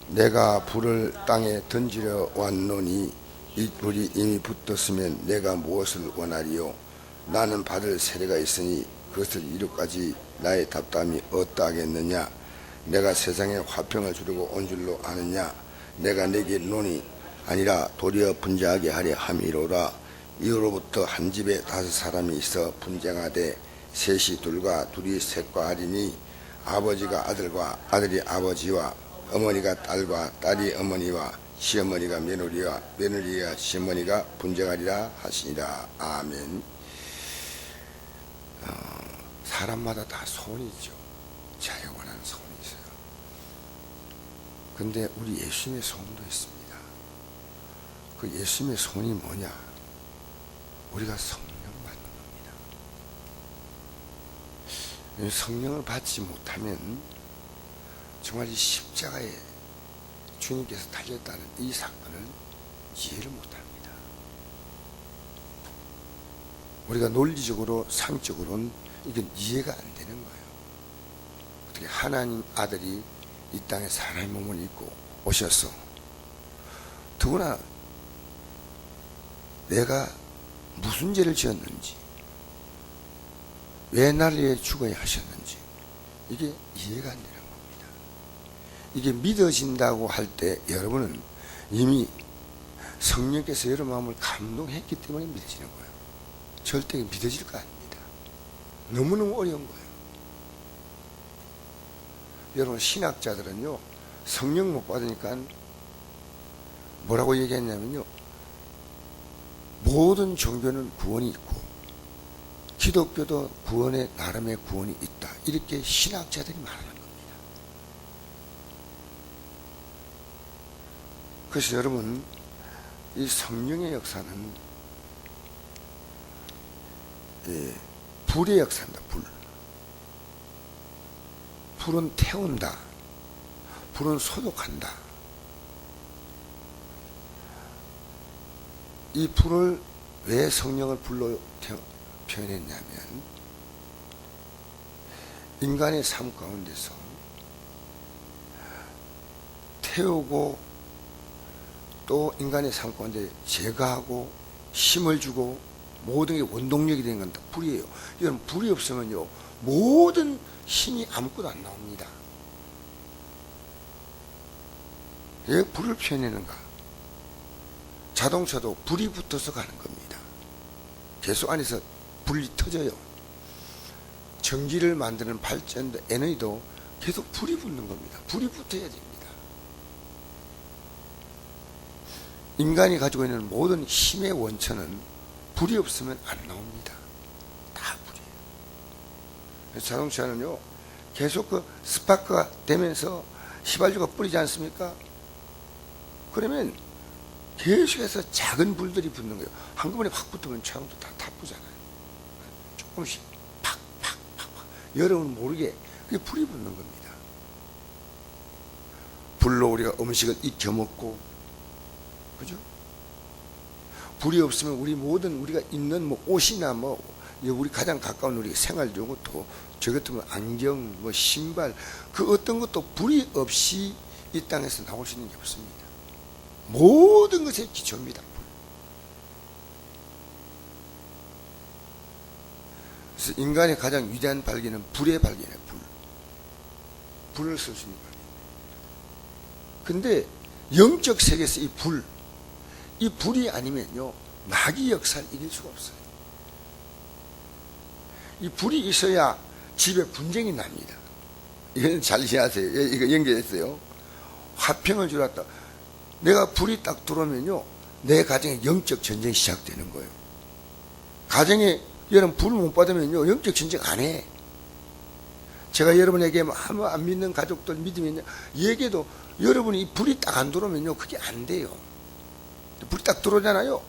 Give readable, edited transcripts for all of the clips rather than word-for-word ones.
내가 불을 땅에 던지려 왔노니 이 불이 이미 붙었으면 내가 무엇을 원하리요? 나는 받을 세례가 있으니 그것을 이루까지 나의 답답함이 어떠하겠느냐? 내가 세상에 화평을 주려고 온 줄로 아느냐? 내가 내게 논이 아니라 도리어 분쟁하게 하려 함이로라. 이후로부터 한 집에 5사람이 있어 분쟁하되 셋이 둘과 둘이 셋과 하리니 아버지가 아들과 아들이 아버지와 어머니가 딸과 딸이 어머니와 시어머니가 며느리와 며느리가 시어머니가 분쟁하리라 하시니라. 아멘. 사람마다 다 소원이 있죠. 자기가 원하는 소원이 있어요. 근데 우리 예수님의 소원도 있습니다. 그 예수님의 소원이 뭐냐? 우리가 성령 받는 겁니다. 성령을 받지 못하면 정말 이 십자가에 주님께서 달렸다는 이 사건을 이해를 못합니다. 우리가 논리적으로 상적으로는 이건 이해가 안 되는 거예요. 어떻게 하나님 아들이 이 땅에 사람의 몸을 입고 오셨어. 더구나 내가 무슨 죄를 지었는지, 왜 나를 위해 죽어야 하셨는지 이게 이해가 안 되는 겁니다. 이게 믿어진다고 할 때 여러분은 이미 성령께서 여러분 마음을 감동했기 때문에 믿어지는 거예요. 절대 믿어질 거 아닙니다. 너무너무 어려운 거예요. 여러분 신학자들은요 성령 못 받으니까 뭐라고 얘기했냐면요, 모든 종교는 구원이 있고 기독교도 구원의 나름의 구원이 있다, 이렇게 신학자들이 말하는 겁니다. 그래서 여러분 이 성령의 역사는 불의 역사입니다. 불은 태운다, 불은 소독한다. 이 불을 왜 성령을 불로 표현했냐면 인간의 삶 가운데서 태우고 또 인간의 삶 가운데 제거하고 힘을 주고 모든 게 원동력이 되는 건 다 불이에요. 이건 불이 없으면요 모든 힘이 아무것도 안 나옵니다. 왜 불을 표현하는가? 자동차도 불이 붙어서 가는 겁니다. 계속 안에서 불이 터져요. 전기를 만드는 발전도 에너지도 계속 불이 붙는 겁니다. 불이 붙어야 됩니다. 인간이 가지고 있는 모든 힘의 원천은 불이 없으면 안 나옵니다. 다 불이에요. 자동차는요 계속 그 스파크가 되면서 휘발유가 뿌리지 않습니까? 그러면 계속해서 작은 불들이 붙는 거예요. 한꺼번에 확 붙으면 차량도 다 타쁘잖아요. 조금씩 팍팍팍팍 여러분 모르게 그게 불이 붙는 겁니다. 불로 우리가 음식을 익혀 먹고, 그죠? 불이 없으면 우리 모든 우리가 입는 뭐 옷이나 뭐 우리 가장 가까운 우리 생활용 또 저 같은 뭐 안경, 뭐 신발, 그 어떤 것도 불이 없이 이 땅에서 나올 수 있는 게 없습니다. 모든 것의 기초입니다. 그래서 인간의 가장 위대한 발견은 불의 발견이에요. 불을 쓸 수 있는 발견. 근데 영적 세계에서 이 불이 아니면요 마귀 역사를 이길 수가 없어요. 이 불이 있어야 집에 분쟁이 납니다. 이건 잘 이해하세요. 이거 연결했어요. 화평을 주러 왔다. 내가 불이 딱 들어오면요 내 가정에 영적 전쟁이 시작되는 거예요. 가정에 여러분 불을 못 받으면요 영적 전쟁 안 해. 제가 여러분에게 아무 안 믿는 가족들 믿으면요 얘기해도 여러분이 이 불이 딱 안 들어오면요 그게 안 돼요. 불이 딱 들어오잖아요.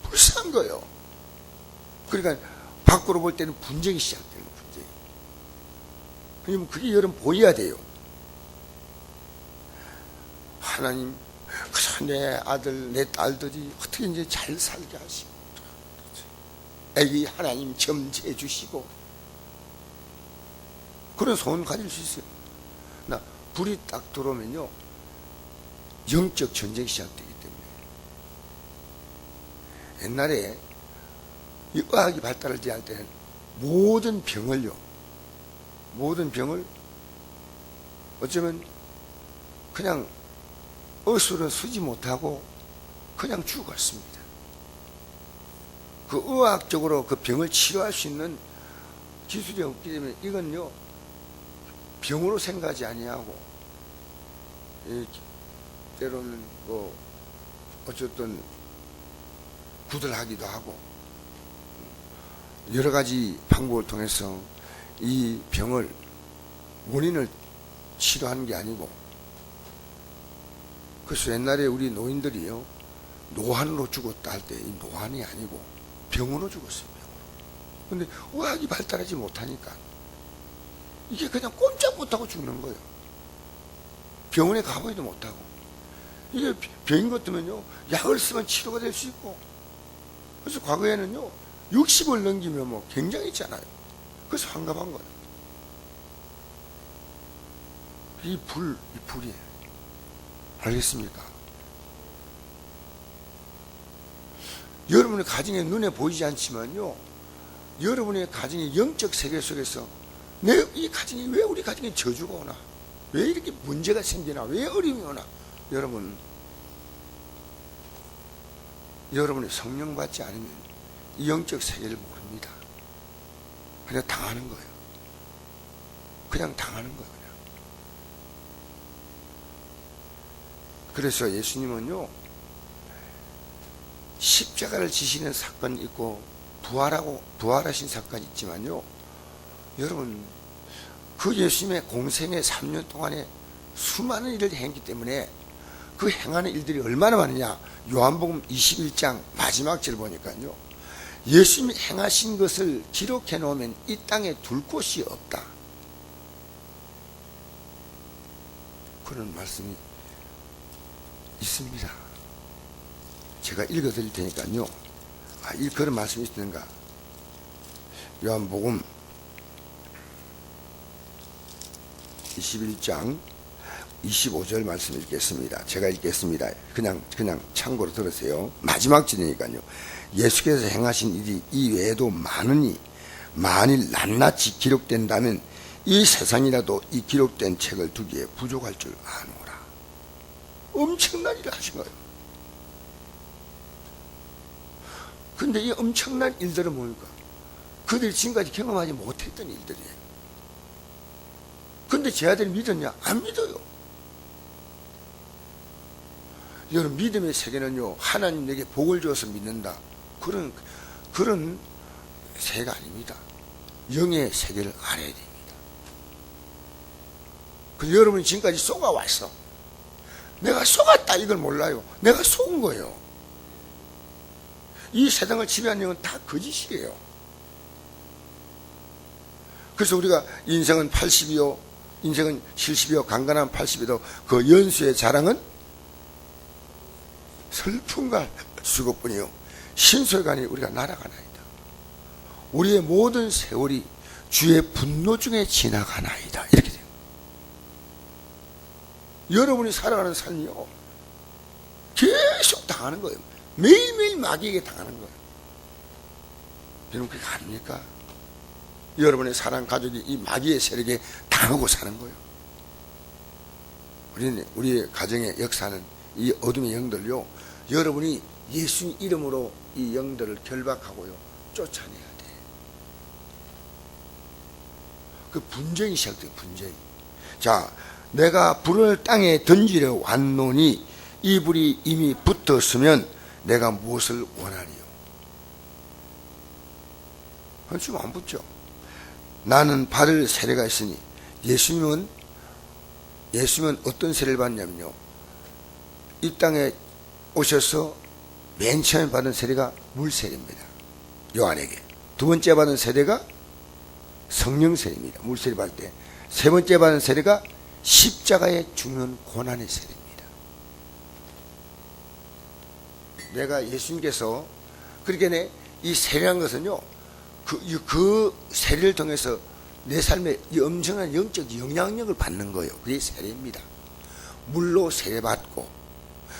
불쌍한 거예요. 그러니까 밖으로 볼 때는 분쟁이 시작되는 거예요. 분쟁이. 그러면 그게 여러분 보여야 돼요. 하나님, 그저 내 아들, 내 딸들이 어떻게 이제 잘 살게 하시고, 애기 하나님 점지해 주시고, 그런 소원 가질 수 있어요. 나 불이 딱 들어오면요, 영적 전쟁이 시작되기 때문에. 옛날에 이 의학이 발달하지 않을 때는 모든 병을 어쩌면 그냥 어수를 쓰지 못하고 그냥 죽었습니다. 그 의학적으로 그 병을 치료할 수 있는 기술이 없기 때문에 이건요, 병으로 생각하지 아니하고, 때로는 뭐 어쨌든 구들하기도 하고 여러 가지 방법을 통해서 이 병을, 원인을 치료하는 게 아니고, 그래서 옛날에 우리 노인들이요, 노환으로 죽었다 할 때 이 노환이 아니고 병으로 죽었어요. 근데 의학이 발달하지 못하니까 이게 그냥 꼼짝 못하고 죽는 거예요. 병원에 가보지도 못하고. 이게 병인 것 같으면요, 약을 쓰면 치료가 될 수 있고, 그래서 과거에는요 60을 넘기면 뭐 굉장했잖아요. 그래서 환갑한 거예요. 이 불이에요. 알겠습니까? 여러분의 가정에 눈에 보이지 않지만요, 여러분의 가정의 영적 세계 속에서 이 가정이, 왜 우리 가정에 저주가 오나, 왜 이렇게 문제가 생기나, 왜 어려움이 오나, 여러분이 성령 받지 않으면 이 영적 세계를 모릅니다. 그냥 당하는 거예요. 그냥 당하는 거예요. 그냥. 그래서 예수님은요, 십자가를 지시는 사건이 있고 부활하신 사건이 있지만요, 여러분, 그 예수님의 공생의 3년 동안에 수많은 일을 행했기 때문에 그 행하는 일들이 얼마나 많으냐, 요한복음 21장 마지막 절 보니까요, 예수님이 행하신 것을 기록해 놓으면 이 땅에 둘 곳이 없다, 그런 말씀이 있습니다. 제가 읽어 드릴 테니까요, 그런 말씀이 있는가. 요한복음 21장 25절 말씀 읽겠습니다. 제가 읽겠습니다. 그냥 참고로 들으세요. 마지막 절이니까요. 예수께서 행하신 일이 이 외에도 많으니 만일 낱낱이 기록된다면 이 세상이라도 이 기록된 책을 두기에 부족할 줄 아노라. 엄청난 일을 하신 거예요. 근데 이 엄청난 일들은 뭡니까? 그들이 지금까지 경험하지 못했던 일들이에요. 근데 제 아들이 믿었냐? 안 믿어요. 여러분, 믿음의 세계는요, 하나님 내게 복을 주어서 믿는다, 그런 세계가 아닙니다. 영의 세계를 알아야 됩니다. 그래서 여러분이 지금까지 속아왔어. 내가 속았다, 이걸 몰라요. 내가 속은 거예요. 이 세상을 지배하는 영은 다 거짓이에요. 그래서 우리가 인생은 80이요, 인생은 70이요, 강간한 80이도 그 연수의 자랑은 슬픔과 수고뿐이요, 신설간이 우리가 날아가나이다. 우리의 모든 세월이 주의 분노 중에 지나가나이다. 이렇게 돼요. 여러분이 살아가는 삶이요, 계속 당하는 거예요. 매일매일 마귀에게 당하는 거예요. 여러분, 그게 아닙니까? 여러분의 사랑 가족이 이 마귀의 세력에 당하고 사는 거예요. 우리의 가정의 역사는 이 어둠의 영들요, 여러분이 예수님 이름으로 이 영들을 결박하고요, 쫓아내야 돼. 그 분쟁이 시작돼요. 분쟁이. 자, 내가 불을 땅에 던지려 왔노니 이 불이 이미 붙었으면 내가 무엇을 원하리요? 지금 안 붙죠. 나는 받을 세례가 있으니, 예수님은 어떤 세례를 받냐면요, 이 땅에 오셔서 맨 처음에 받은 세례가 물세례입니다. 요한에게. 두 번째 받은 세례가 성령 세례입니다. 물세례 받을 때. 세 번째 받은 세례가 십자가의 죽는 고난의 세례입니다. 내가 예수님께서, 그러니까 이 세례한 것은요, 그 세례를 통해서 내 삶에 엄청난 영적 영향력을 받는 거예요. 그게 세례입니다. 물로 세례받고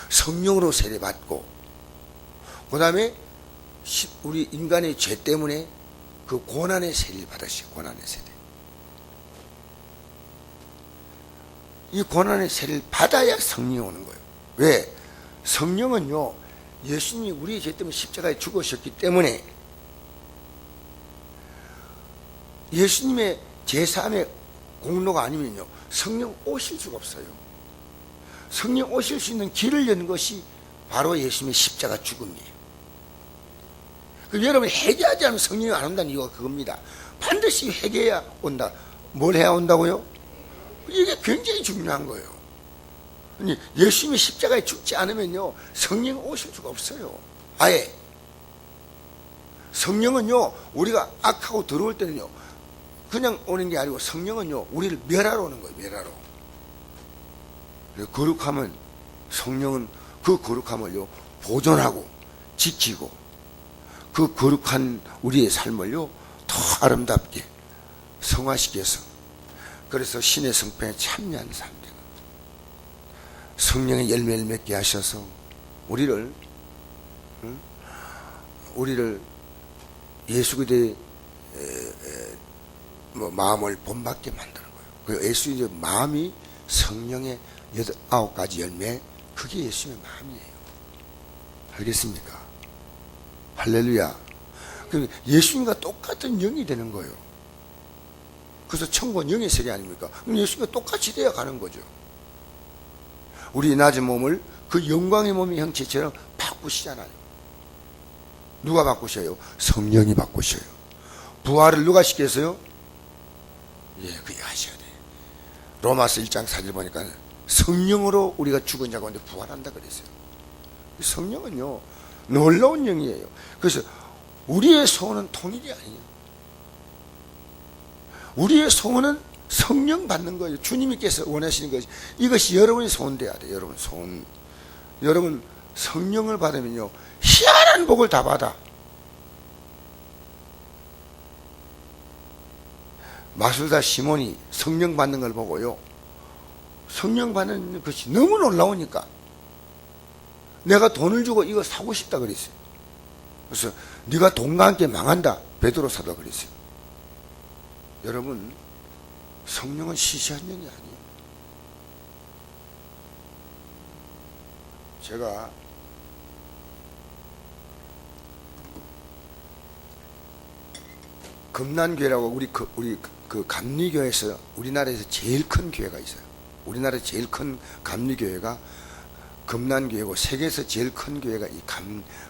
성령으로 세례받고 그 다음에 우리 인간의 죄 때문에 그 고난의 세례를 받으시오. 고난의 세례. 이 고난의 세례를 받아야 성령이 오는 거예요. 왜? 성령은요, 예수님이 우리의 죄 때문에 십자가에 죽으셨기 때문에 예수님의 제3의 공로가 아니면요, 성령 오실 수가 없어요. 성령 오실 수 있는 길을 여는 것이 바로 예수님의 십자가 죽음이에요. 그럼 여러분, 회개하지 않으면 성령이 안 온다는 이유가 그겁니다. 반드시 회개해야 온다. 뭘 해야 온다고요? 이게 굉장히 중요한 거예요. 예수님이 십자가에 죽지 않으면요, 성령 오실 수가 없어요. 아예. 성령은요, 우리가 악하고 더러울 때는요, 그냥 오는 게 아니고 성령은요, 우리를 멸하러 오는 거예요. 멸하러. 거룩하면 성령은 그 거룩함을요, 보존하고 지키고 그 거룩한 우리의 삶을요, 더 아름답게 성화시켜서, 그래서 신의 성편에 참여하는 사람들, 성령의 열매를 맺게 하셔서 우리를 예수 그리스도의 마음을 본받게 만드는 거예요. 그 예수의 마음이 성령의 9가지 열매, 그게 예수의 마음이에요. 알겠습니까? 할렐루야. 그럼 예수님과 똑같은 영이 되는 거예요. 그래서 천국은 영의 세계 아닙니까? 그럼 예수님과 똑같이 되어 가는 거죠. 우리 낮은 몸을 그 영광의 몸의 형체처럼 바꾸시잖아요. 누가 바꾸셔요? 성령이 바꾸셔요. 부활을 누가 시켰어요? 예, 그게 하셔야 돼요. 로마서 1장 4절 보니까 성령으로 우리가 죽은 자 가운데 부활한다 그랬어요. 성령은요, 놀라운 영이에요. 그래서 우리의 소원은 통일이 아니에요. 우리의 소원은 성령 받는 거예요. 주님께서 원하시는 것이, 이것이 여러분의 소원 돼야 돼요. 여러분 소원. 여러분 성령을 받으면요, 희한한 복을 다 받아. 마술사 시몬이 성령 받는 걸 보고요, 성령 받는 것이 너무 놀라우니까 내가 돈을 주고 이거 사고 싶다 그랬어요. 그래서 네가 돈과 함께 망한다, 베드로 사도 그랬어요. 여러분, 성령은 시시한 영이 아니에요. 제가 금난교회라고 우리 감리교회에서 우리나라에서 제일 큰 교회가 있어요. 우리나라에서 제일 큰 감리교회가 금난교회고, 세계에서 제일 큰 교회가 이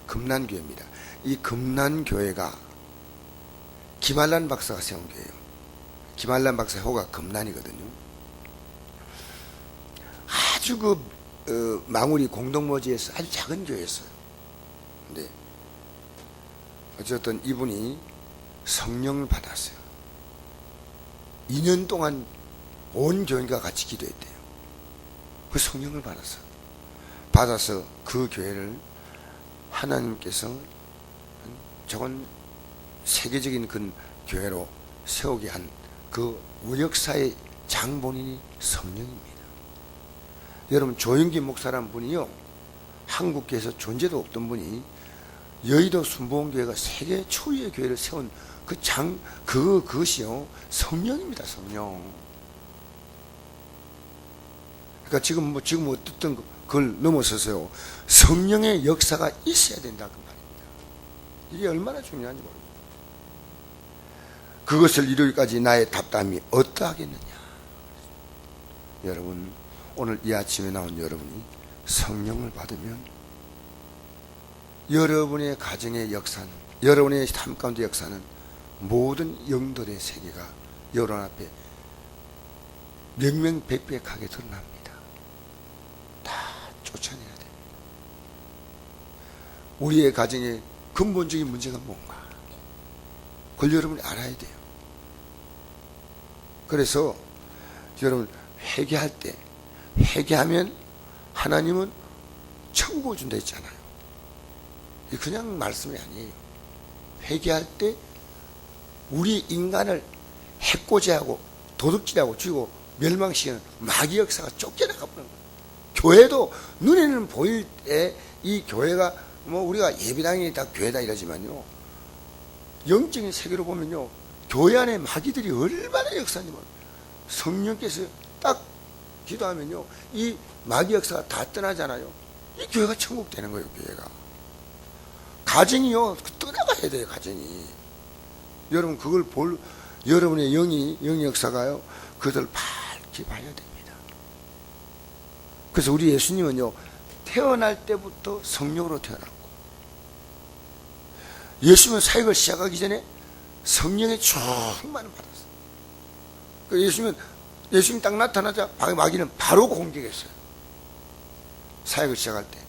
금난교회입니다. 이 금난교회가 김한란 박사가 세운 교회예요. 김한란 박사의 호가 금난이거든요. 아주 망우리 공동모지에서 아주 작은 교회였어요. 근데 어쨌든 이분이 성령을 받았어요. 2년 동안 온 교인과 같이 기도했대요. 그 성령을 받아서 그 교회를 하나님께서 저건 세계적인 그 교회로 세우게 한 그 역사의 장본인이 성령입니다. 여러분, 조영기 목사라는 분이요, 한국교회에서 존재도 없던 분이 여의도 순복음교회가 세계 초유의 교회를 세운 그것이요, 성령입니다. 성령. 그러니까 지금 어떻든 그걸 넘어서서요, 성령의 역사가 있어야 된다 그 말입니다. 이게 얼마나 중요한지 모릅니다. 그것을 이루기까지 나의 답답함이 어떠하겠느냐. 여러분, 오늘 이 아침에 나온 여러분이 성령을 받으면 여러분의 가정의 역사는, 여러분의 삶 가운데 역사는 모든 영들의 세계가 여러분 앞에 명명백백하게 드러납니다. 다 쫓아내야 됩니다. 우리의 가정의 근본적인 문제가 뭔가, 그걸 여러분이 알아야 돼요. 그래서 여러분, 회개할 때, 회개하면 하나님은 천국을 준다 했잖아요. 그냥 말씀이 아니에요. 회개할 때 우리 인간을 해코지하고 도둑질하고 죽이고 멸망시키는 마귀 역사가 쫓겨나가 버린 거예요. 교회도 눈에는 보일 때 이 교회가 뭐 우리가 예배당이 다 교회다 이러지만요, 영적인 세계로 보면요, 교회 안에 마귀들이 얼마나 역사하냐면 성령께서 딱 기도하면요 이 마귀 역사가 다 떠나잖아요. 이 교회가 천국 되는 거예요. 교회가 가정이요 떠나가야 돼요. 가정이 여러분 그걸 볼 여러분의 영이 역사가요 그것을 밝히 봐야 됩니다. 그래서 우리 예수님은요 태어날 때부터 성령으로 태어났고, 예수님은 사역을 시작하기 전에 성령의 충만을 받았어요. 예수님 딱 나타나자 마귀는 바로 공격했어요. 사역을 시작할 때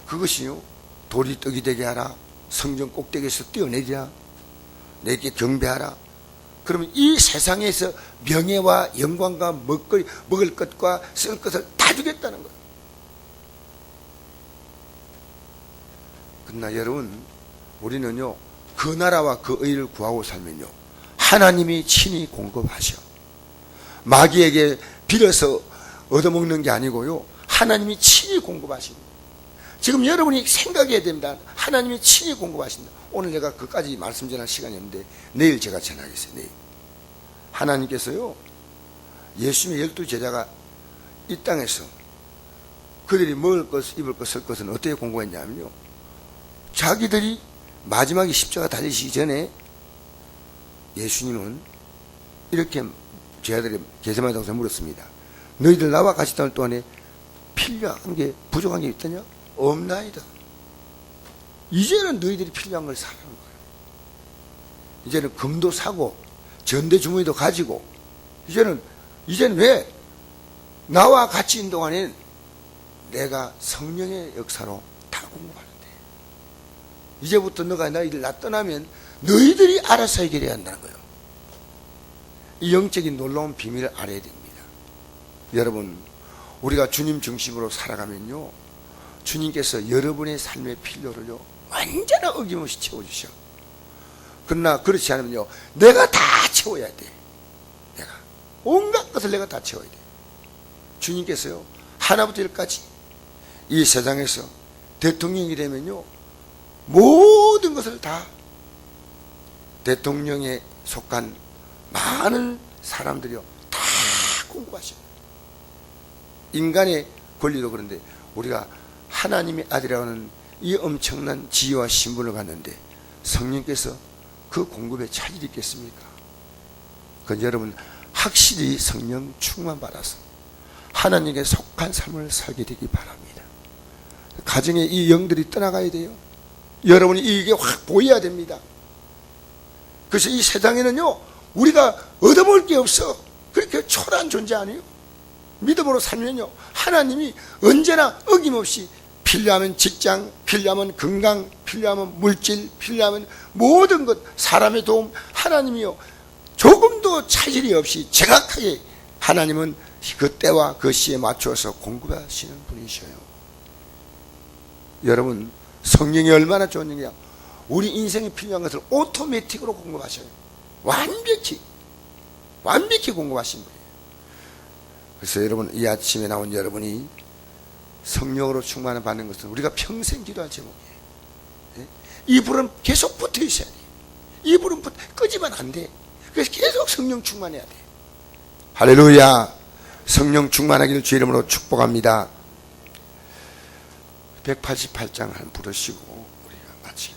그것이요 돌이 떡이 되게 하라, 성전 꼭대기에서 뛰어내리라, 내게 경배하라. 그러면 이 세상에서 명예와 영광과 먹을 것과 쓸 것을 다 주겠다는 거예요. 그러나 여러분 우리는요 그 나라와 그 의를 구하고 살면요 하나님이 친히 공급하셔. 마귀에게 빌어서 얻어먹는 게 아니고요 하나님이 친히 공급하십니다. 지금 여러분이 생각해야 됩니다. 하나님이 친히 공급하신다. 오늘 제가 그까지 말씀 전할 시간이 없는데 내일 제가 전하겠어요. 내일 하나님께서요 예수님의 12 제자가 이 땅에서 그들이 먹을 것, 입을 것, 쓸 것은 어떻게 공급했냐면요, 자기들이 마지막에 십자가 달리시기 전에 예수님은 이렇게 제자들이 게세마네 동산에 물었습니다. 너희들 나와 같이 있던 동안에 필요한 게 부족한 게 있더냐? 없나이다. 이제는 너희들이 필요한 걸 사라는 거예요. 이제는 금도 사고 전대 주머니도 가지고 이제는 왜 나와 같이 있는 동안에는 내가 성령의 역사로 다 공급하는데, 이제부터 너가 너희들 나 떠나면 너희들이 알아서 해결해야 한다는 거예요. 이 영적인 놀라운 비밀을 알아야 됩니다. 여러분 우리가 주님 중심으로 살아가면요 주님께서 여러분의 삶의 필요를요 완전히 어김없이 채워주셔. 그러나 그렇지 않으면요 내가 다 채워야 돼. 내가 온갖 것을 내가 다 채워야 돼. 주님께서요 하나부터 열까지 이 세상에서 대통령이 되면요 모든 것을 다 대통령에 속한 많은 사람들이요 다 공급하셔. 인간의 권리도 그런데 우리가 하나님의 아들이라는 이 엄청난 지위와 신분을 갖는데 성령께서 그 공급에 차질이 있겠습니까? 그건 여러분 확실히 성령 충만 받아서 하나님께 속한 삶을 살게 되기 바랍니다. 가정에 이 영들이 떠나가야 돼요. 여러분이 이게 확 보여야 됩니다. 그래서 이 세상에는요 우리가 얻어볼 게 없어. 그렇게 초라한 존재 아니에요. 믿음으로 살면요 하나님이 언제나 어김없이 필요하면 직장, 필요하면 건강, 필요하면 물질, 필요하면 모든 것, 사람의 도움, 하나님이요 조금도 차질이 없이 정확하게 하나님은 그 때와 그 시에 맞춰서 공급하시는 분이셔요. 여러분 성령이 얼마나 좋은 영이야. 우리 인생에 필요한 것을 오토매틱으로 공급하셔요. 완벽히 공급하신 거예요. 그래서 여러분 이 아침에 나온 여러분이 성령으로 충만을 받는 것은 우리가 평생 기도할 제목이에요. 이 불은 계속 붙어 있어야 돼요. 이 불은 끄지면 안 돼. 그래서 계속 성령 충만해야 돼. 할렐루야. 성령 충만하기를 주 이름으로 축복합니다. 188장 한 부르시고 우리가 마치겠습니다.